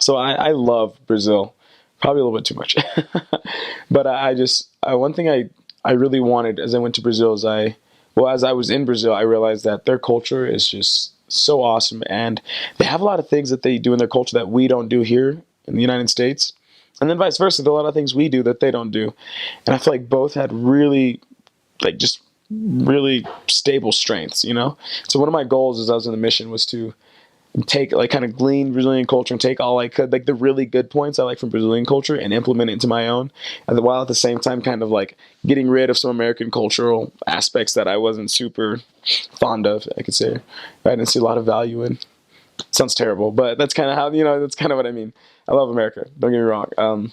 So I love Brazil, probably a little bit too much. But one thing I really wanted as I went to Brazil is as I was in Brazil, I realized that their culture is just so awesome, and they have a lot of things that they do in their culture that we don't do here in the United States, and then vice versa. There are a lot of things we do that they don't do, and I feel like both had really, like, just really stable strengths, you know. So one of my goals as I was in the mission was to take, like, kind of glean Brazilian culture and take all I could, like the really good points I like from Brazilian culture, and implement it into my own, and while at the same time kind of like getting rid of some American cultural aspects that I wasn't super fond of, I could say. I didn't see a lot of value in. Sounds terrible, but that's kind of how, that's kind of what I mean. I love America, don't get me wrong.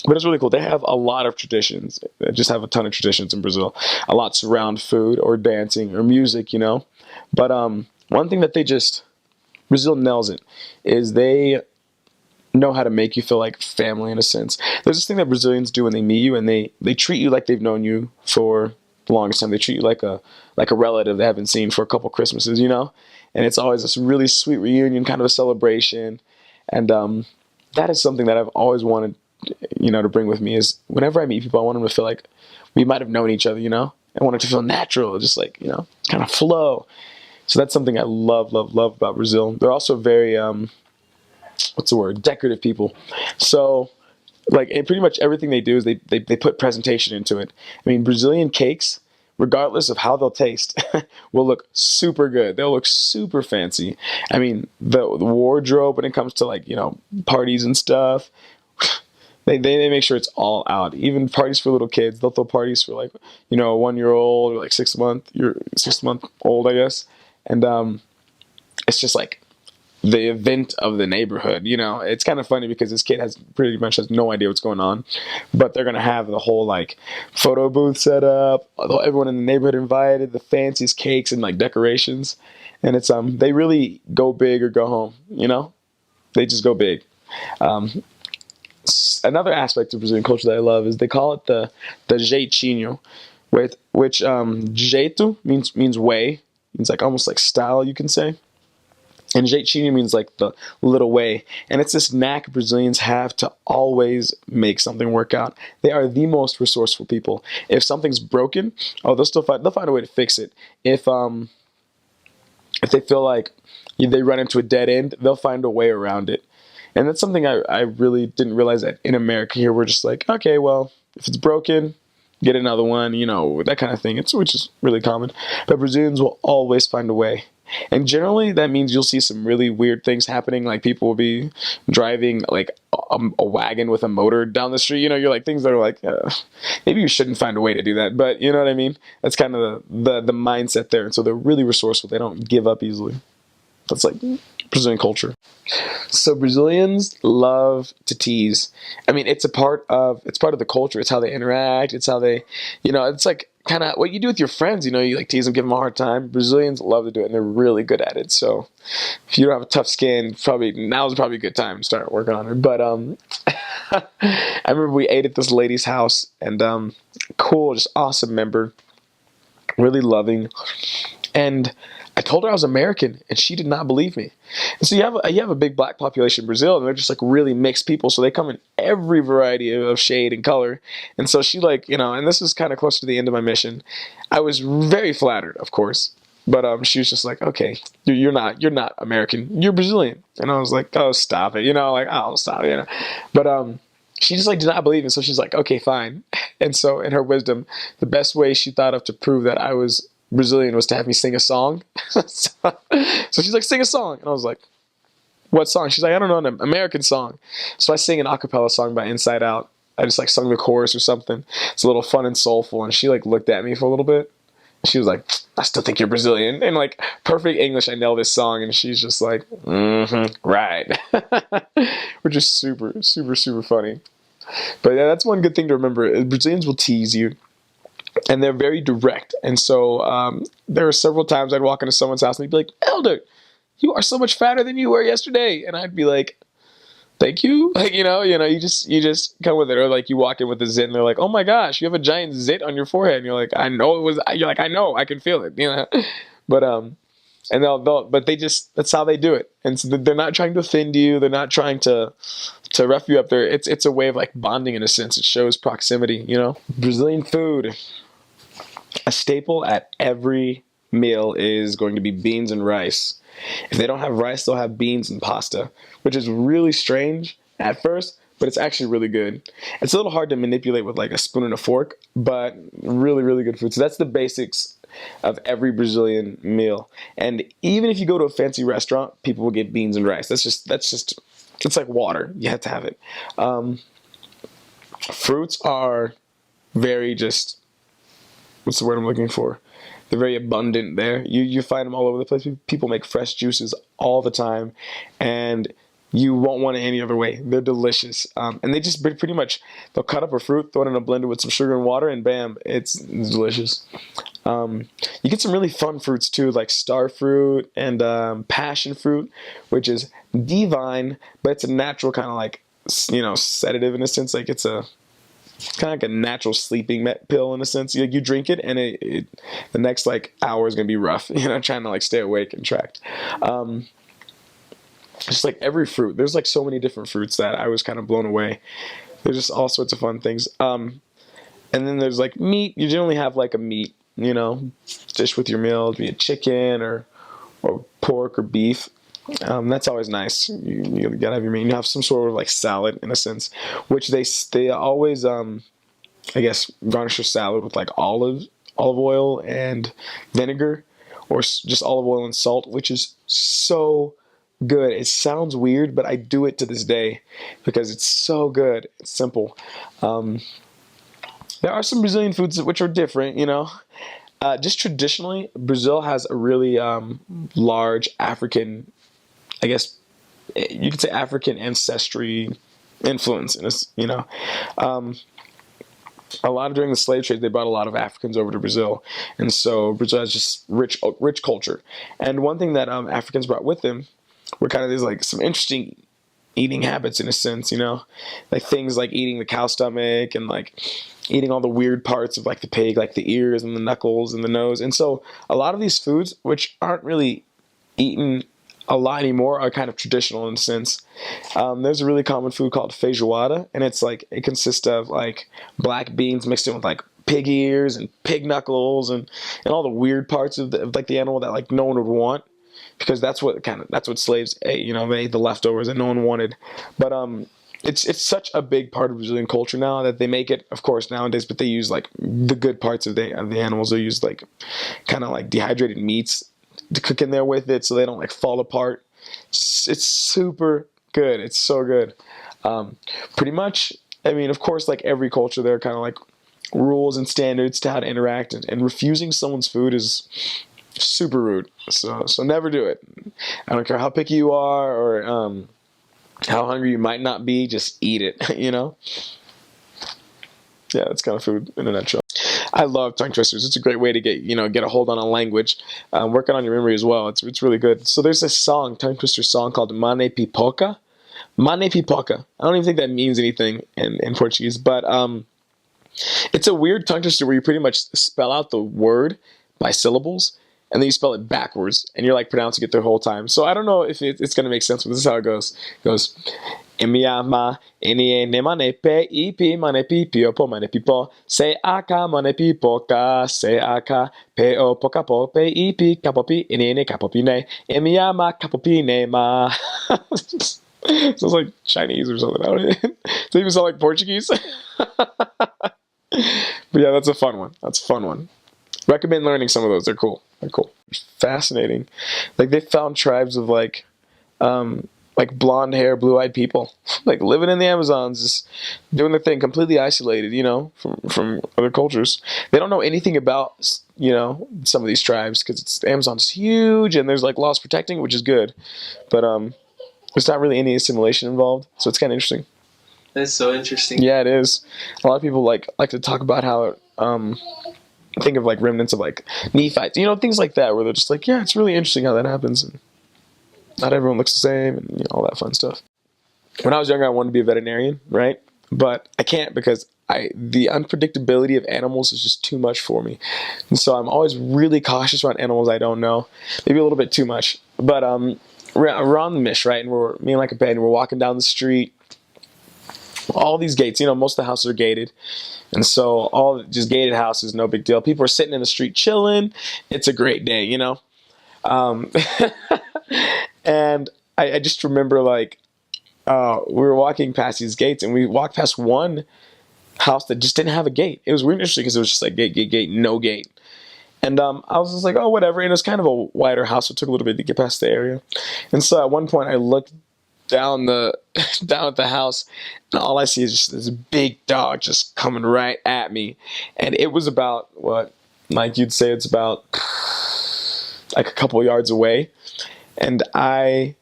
But it's really cool. They have a lot of traditions. They just have a ton of traditions in Brazil. A lot surround food or dancing or music, you know. But one thing that Brazil nails it is they know how to make you feel like family in a sense. There's this thing that Brazilians do when they meet you, and they treat you like they've known you for the longest time. They treat you like a relative they haven't seen for a couple Christmases, you know. And it's always this really sweet reunion, kind of a celebration. And that is something that I've always wanted, to bring with me. Is whenever I meet people, I want them to feel like we might have known each other, you know. I want it to feel natural, just like, kind of flow. So that's something I love, love, love about Brazil. They're also very, decorative people. So, like, and pretty much everything they do is they put presentation into it. I mean, Brazilian cakes, regardless of how they'll taste, will look super good. They'll look super fancy. I mean, the wardrobe when it comes to, like, parties and stuff, they make sure it's all out. Even parties for little kids, they'll throw parties for, like, a 1-year-old or like 6-month old, I guess. And it's just like the event of the neighborhood. It's kind of funny because this kid pretty much has no idea what's going on, but they're gonna have the whole, like, photo booth set up, everyone in the neighborhood invited, the fanciest cakes and, like, decorations, and it's they really go big or go home. They just go big. Another aspect of Brazilian culture that I love is they call it the jeitinho, which jeito means way, means like almost like style, you can say. And jeitinho means like the little way. And it's this knack Brazilians have to always make something work out. They are the most resourceful people. If something's broken, they'll find a way to fix it. If they feel like they run into a dead end, they'll find a way around it. And that's something I really didn't realize that in America here. We're just like, okay, well, if it's broken, get another one, that kind of thing. Which is really common. But Brazilians will always find a way. And generally, that means you'll see some really weird things happening. Like, people will be driving, like, a wagon with a motor down the street. You're like, things that are like, maybe you shouldn't find a way to do that. But you know what I mean? That's kind of the mindset there. And so they're really resourceful. They don't give up easily. That's like Brazilian culture. So Brazilians love to tease. I mean, it's part of the culture. It's how they interact. It's how they, it's like kind of what you do with your friends. You like tease them, give them a hard time. Brazilians love to do it, and they're really good at it. So if you don't have a tough skin, now's probably a good time to start working on it. But I remember we ate at this lady's house, and cool, just awesome member, really loving, and I told her I was American, and she did not believe me. And so you have a big black population in Brazil, and they're just like really mixed people. So they come in every variety of shade and color. And so she, like, and this is kind of close to the end of my mission. I was very flattered, of course, but she was just like, okay, you're not American, you're Brazilian. And I was like, oh, stop it, like, oh, stop it, But she just, like, did not believe it. So she's like, okay, fine. And so in her wisdom, the best way she thought of to prove that I was Brazilian was to have me sing a song. So she's like, sing a song. And I was like, what song? She's like, I don't know, an American song. So I sing an a cappella song by Inside Out. I just, like, sung the chorus or something. It's a little fun and soulful. And she, like, looked at me for a little bit. She was like, I still think you're Brazilian. And, like, perfect English, I nailed this song. And she's just like, right. Which is super, super, super funny. But yeah, that's one good thing to remember. Brazilians will tease you. And they're very direct. And so there were several times I'd walk into someone's house and they'd be like, Elder, you are so much fatter than you were yesterday. And I'd be like, thank you. Like, you just come with it. Or like you walk in with a zit and they're like, oh my gosh, you have a giant zit on your forehead. And you're like, I know, I can feel it. But And but that's how they do it. And so they're not trying to offend you. They're not trying to rough you up. There, it's a way of like bonding in a sense. It shows proximity, you know. Brazilian food, a staple at every meal is going to be beans and rice. If they don't have rice, they'll have beans and pasta, which is really strange at first, but it's actually really good. It's a little hard to manipulate with like a spoon and a fork, but really, really good food. So that's the basics of every Brazilian meal. And even if you go to a fancy restaurant, people will get beans and rice. That's just it's like water. You have to have it. Fruits are very just, what's the word I'm looking for? They're very abundant there. You find them all over the place. People make fresh juices all the time, and you won't want it any other way. They're delicious. And they just pretty much, they'll cut up a fruit, throw it in a blender with some sugar and water, and bam, it's delicious. You get some really fun fruits too, like star fruit and passion fruit, which is divine, but it's a natural kind of like, sedative in a sense. Like it's kind of like a natural sleeping pill in a sense. You drink it, and the next like hour is gonna be rough. Trying to like stay awake and tracked. Just like every fruit, there's like so many different fruits that I was kind of blown away. There's just all sorts of fun things. And then there's like meat. You generally have like a meat, dish with your meal, be it chicken or pork or beef. That's always nice. You gotta have your meat. You have some sort of like salad in a sense, which they always I guess garnish your salad with like olive oil and vinegar, or just olive oil and salt, which is so good. It sounds weird, but I do it to this day because it's so good. It's simple. There are some Brazilian foods which are different, just traditionally, Brazil has a really large African, I guess you could say African ancestry influence in this, a lot of during the slave trade, they brought a lot of Africans over to Brazil. And so Brazil has just rich culture. And one thing that Africans brought with them were kind of these like some interesting eating habits in a sense, like things like eating the cow stomach and like eating all the weird parts of like the pig, like the ears and the knuckles and the nose. And so a lot of these foods, which aren't really eaten a lot anymore, are kind of traditional in a sense. There's a really common food called feijoada, and it consists of like black beans mixed in with like pig ears and pig knuckles and all the weird parts of the animal that like no one would want, because that's what slaves ate. They ate the leftovers that no one wanted. But it's such a big part of Brazilian culture now that they make it, of course, nowadays, but they use like the good parts of the animals. They use like kind of like dehydrated meats to cook in there with it so they don't like fall apart. It's super good. It's so good. Pretty much, of course, like every culture, there are kind of like rules and standards to how to interact, and refusing someone's food is super rude. So never do it. I don't care how picky you are or how hungry you might not be, just eat it, Yeah, that's kind of food in a nutshell. I love tongue twisters. It's a great way to get a hold on a language, working on your memory as well. It's really good. So there's this tongue twister song called Mane Pipoca. Mane Pipoca. I don't even think that means anything in Portuguese, but it's a weird tongue twister where you pretty much spell out the word by syllables, and then you spell it backwards, and you're like pronouncing it the whole time. So I don't know if it's going to make sense, but this is how it goes. It goes, Emiama, Enie, Nemanepe, Ipi, Manepi, Piopo, Manepipo, Se Aka, Manepi, Poka, Se Aka, Peo, Poka, Pope, Ipi, Kapopi, Enie, Kapopine, Emiama, Kapopine, Ma. Sounds like Chinese or something. Does it even sound like Portuguese? But yeah, that's a fun one. Recommend learning some of those. They're cool. Fascinating. Like they found tribes of like blonde hair, blue-eyed people, like living in the Amazons, just doing their thing, completely isolated, from other cultures. They don't know anything about, some of these tribes because the Amazon's huge and there's like laws protecting, which is good, but there's not really any assimilation involved, so it's kind of interesting. That's so interesting. Yeah, it is. A lot of people like to talk about how think of like remnants of like Nephites, things like that, where they're just like, yeah, it's really interesting how that happens, and not everyone looks the same, and all that fun stuff. When I was younger, I wanted to be a veterinarian, right? But I can't because the unpredictability of animals is just too much for me, and so I'm always really cautious around animals I don't know, maybe a little bit too much. But we're on the Mish, right, and me and my companion, we're walking down the street. All these gates, most of the houses are gated, and so all just gated houses, no big deal. People are sitting in the street chilling. It's a great day. Um, and I just remember like we were walking past these gates, and we walked past one house that just didn't have a gate. It was weird, interesting because it was just like gate, gate, gate, no gate. And I was just like, oh, whatever. And it was kind of a wider house, so it took a little bit to get past the area. And so at one point, I looked down down at the house, and all I see is just this big dog just coming right at me. And it was about what, like you'd say, it's about like a couple yards away, and I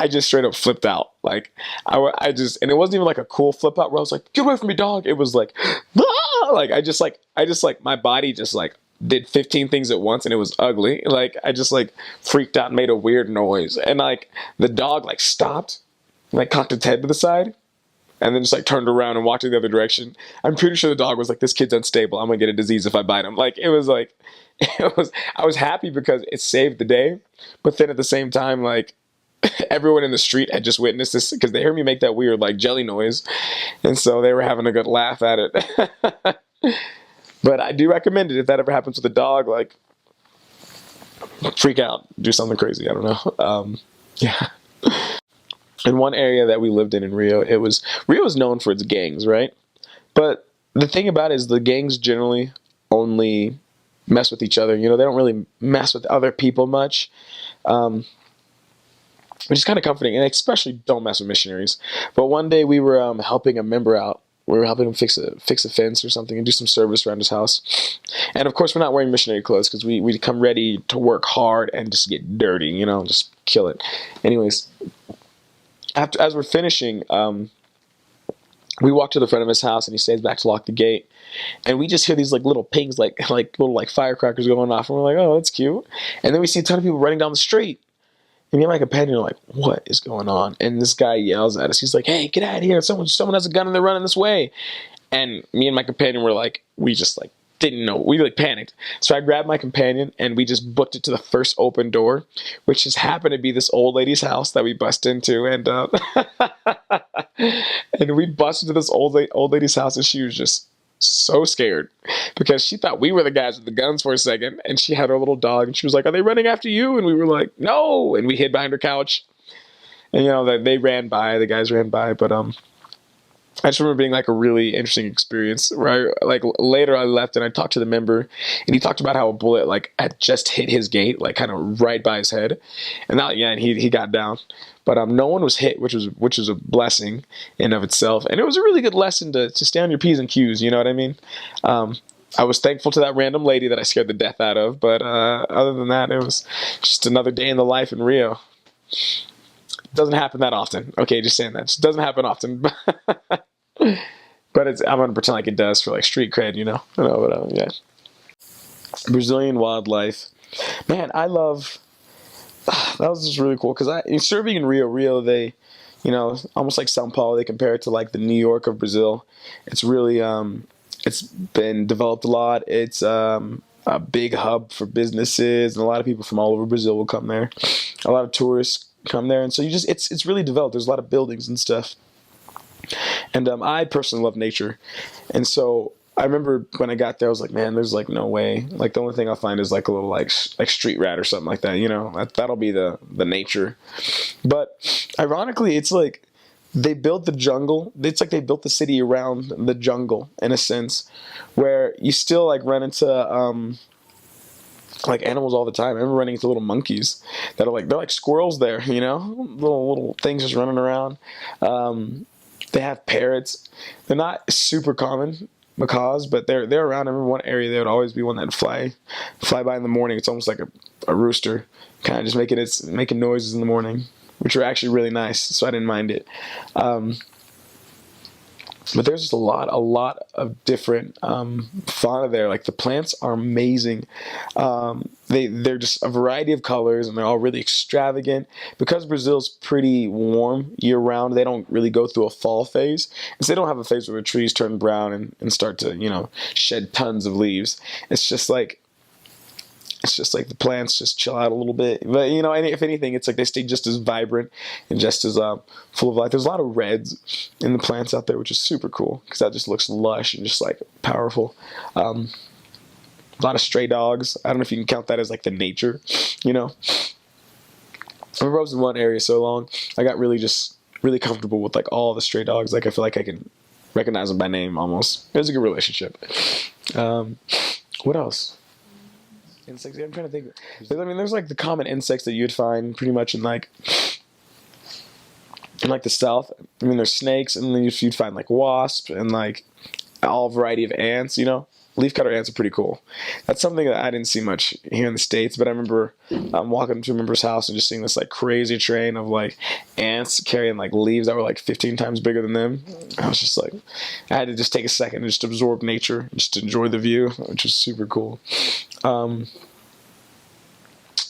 just straight up flipped out. Like I just, and it wasn't even like a cool flip out where I was like, "Get away from me, dog!" It was like, ah! Like I just like my body just like did 15 things at once, and it was ugly. Like I just like freaked out and made a weird noise, and like the dog like stopped, like cocked its head to the side, and then just like turned around and walked in the other direction. I'm pretty sure the dog was like, "This kid's unstable. I'm gonna get a disease if I bite him." Like it was like, I was happy because it saved the day, but then at the same time, like everyone in the street had just witnessed this because they heard me make that weird like jelly noise, and so they were having a good laugh at it. But I do recommend it if that ever happens with a dog. Like, freak out, do something crazy. I don't know. Yeah. In one area that we lived in Rio, Rio is known for its gangs, right? But the thing about it is the gangs generally only mess with each other. They don't really mess with other people much. Which is kind of comforting, and especially don't mess with missionaries. But one day we were helping a member out. We were helping him fix a fence or something and do some service around his house. And of course, we're not wearing missionary clothes because we come ready to work hard and just get dirty, just kill it. Anyways, as we're finishing, we walk to the front of his house, and he stays back to lock the gate. And we just hear these like little pings, like little like firecrackers going off, and we're like, oh, that's cute. And then we see a ton of people running down the street. And me and my companion are like, what is going on? And this guy yells at us. He's like, hey, get out of here. Someone has a gun and they're running this way. And me and my companion were like, we just like didn't know. We like panicked. So I grabbed my companion and we just booked it to the first open door, which just happened to be this old lady's house that we bust into. And and we busted into this old lady's house, and she was just so scared because she thought we were the guys with the guns for a second, and she had her little dog, and she was like, are they running after you? And we were like, no. And we hid behind her couch, and they ran by, the guys ran by. But I just remember being like a really interesting experience where later I left and I talked to the member, and he talked about how a bullet like had just hit his gate, like kind of right by his head, and he got down. But no one was hit, which was a blessing in of itself, and it was a really good lesson to stay on your P's and Q's. You know what I mean? I was thankful to that random lady that I scared the death out of, but other than that, it was just another day in the life in Rio. Doesn't happen that often. Okay, just saying that. It doesn't happen often. But I'm gonna pretend like it does for like street cred, But yeah. Brazilian wildlife, man. I love. That was just really cool because serving in Rio, they, almost like São Paulo, they compare it to like the New York of Brazil. It's really it's been developed a lot. It's a big hub for businesses, and a lot of people from all over Brazil will come there. A lot of tourists come there, and so it's really developed. There's a lot of buildings and stuff. And I personally love nature, and so I remember when I got there, I was like, man, there's like no way. Like the only thing I'll find is like a little like street rat or something like that. That'll be the nature. But ironically, it's like they built the jungle. It's like they built the city around the jungle in a sense, where you still like run into like animals all the time. I remember running into little monkeys that are they're like squirrels there, little things just running around. They have parrots. They're not super common, macaws, but they're around. I remember one area there would always be one that'd fly by in the morning. It's almost like a rooster, kind of just making noises in the morning, which are actually really nice. So I didn't mind it. But there's just a lot of different fauna there. Like the plants are amazing. they're just a variety of colors, and they're all really extravagant. Because Brazil's pretty warm year round, they don't really go through a fall phase, and so they don't have a phase where the trees turn brown and start to shed tons of leaves. It's just like the plants just chill out a little bit. But and if anything, it's like they stay just as vibrant and just as full of life. There's a lot of reds in the plants out there, which is super cool because that just looks lush and just like powerful. A lot of stray dogs. I don't know if you can count that as like the nature. I was in one area so long, I got really comfortable with like all the stray dogs. Like I feel like I can recognize them by name almost. It was a good relationship. What else? Insects. Yeah, I'm trying to think. I mean, there's like the common insects that you'd find pretty much in like the south. I mean, there's snakes, and then you'd find like wasps and like all variety of ants. Leafcutter ants are pretty cool. That's something that I didn't see much here in the States, but I remember walking to a member's house and just seeing this like crazy train of like ants carrying like leaves that were like 15 times bigger than them. I was just like, I had to just take a second and just absorb nature, just to enjoy the view, which was super cool.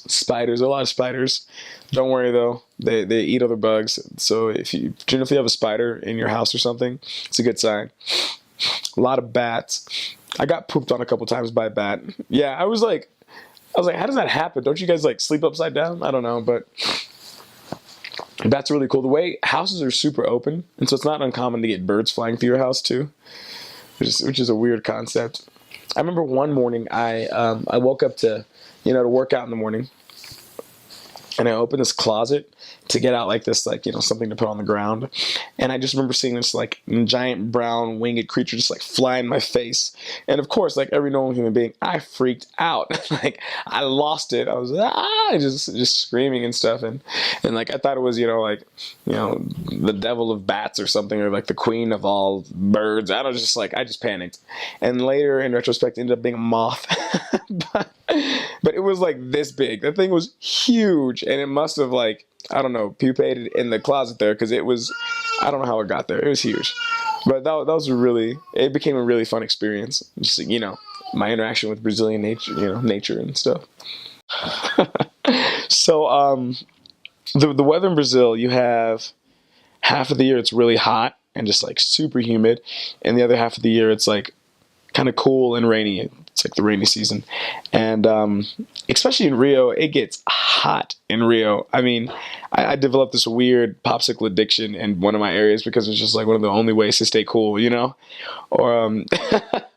Spiders, a lot of spiders. Don't worry though, they eat other bugs. So if you have a spider in your house or something, it's a good sign. A lot of bats. I got pooped on a couple times by a bat. Yeah, I was like, how does that happen? Don't you guys like sleep upside down? I don't know, but bats are really cool. The way houses are super open, and so it's not uncommon to get birds flying through your house too, which is a weird concept. I remember one morning I woke up to work out in the morning, and I opened this closet to get out like this, like, something to put on the ground. And I just remember seeing this like giant brown winged creature just like fly in my face. And of course, like every normal human being, I freaked out. Like I lost it. I was just screaming and stuff. And like I thought it was, the devil of bats or something, or like the queen of all birds. I just panicked. And later in retrospect, it ended up being a moth. But it was like this big. That thing was huge, and it must have like, I don't know, pupated in the closet there, because I don't know how it got there. It was huge. But it became a really fun experience. Just, my interaction with Brazilian nature and stuff. So, the weather in Brazil, you have half of the year it's really hot and just like super humid, and the other half of the year it's like kind of cool and rainy. It's like the rainy season. And especially in Rio, it gets hot in Rio. I mean, I developed this weird popsicle addiction in one of my areas because it's just like one of the only ways to stay cool, Or I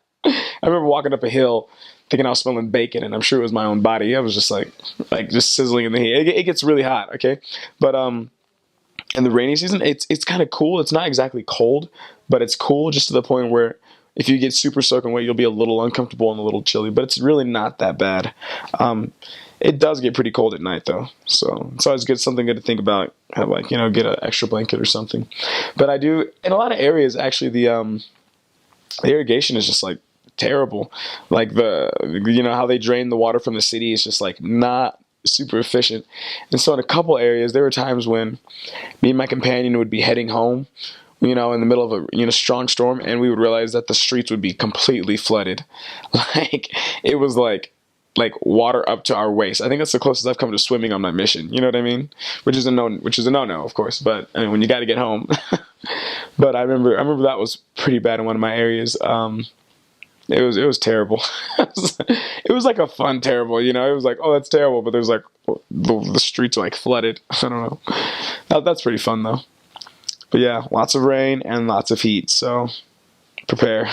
remember walking up a hill thinking I was smelling bacon, and I'm sure it was my own body. I was just like just sizzling in the heat. It gets really hot, okay? But in the rainy season, it's kind of cool. It's not exactly cold, but it's cool just to the point where if you get super soaking wet, you'll be a little uncomfortable and a little chilly, but it's really not that bad. It does get pretty cold at night though, so it's always something good to think about. Have get an extra blanket or something. But I do in a lot of areas actually the irrigation is just like terrible. Like how they drain the water from the city is just like not super efficient. And so in a couple areas, there were times when me and my companion would be heading home, in the middle of a strong storm, and we would realize that the streets would be completely flooded. Like it was like water up to our waist. I think that's the closest I've come to swimming on my mission. You know what I mean? Which is a no-no, of course. But I mean, when you got to get home. But I remember that was pretty bad in one of my areas. It was terrible. It was like a fun terrible. It was like, oh, that's terrible. But there's like the streets are like flooded. I don't know. That's pretty fun though. But yeah, lots of rain and lots of heat, so prepare.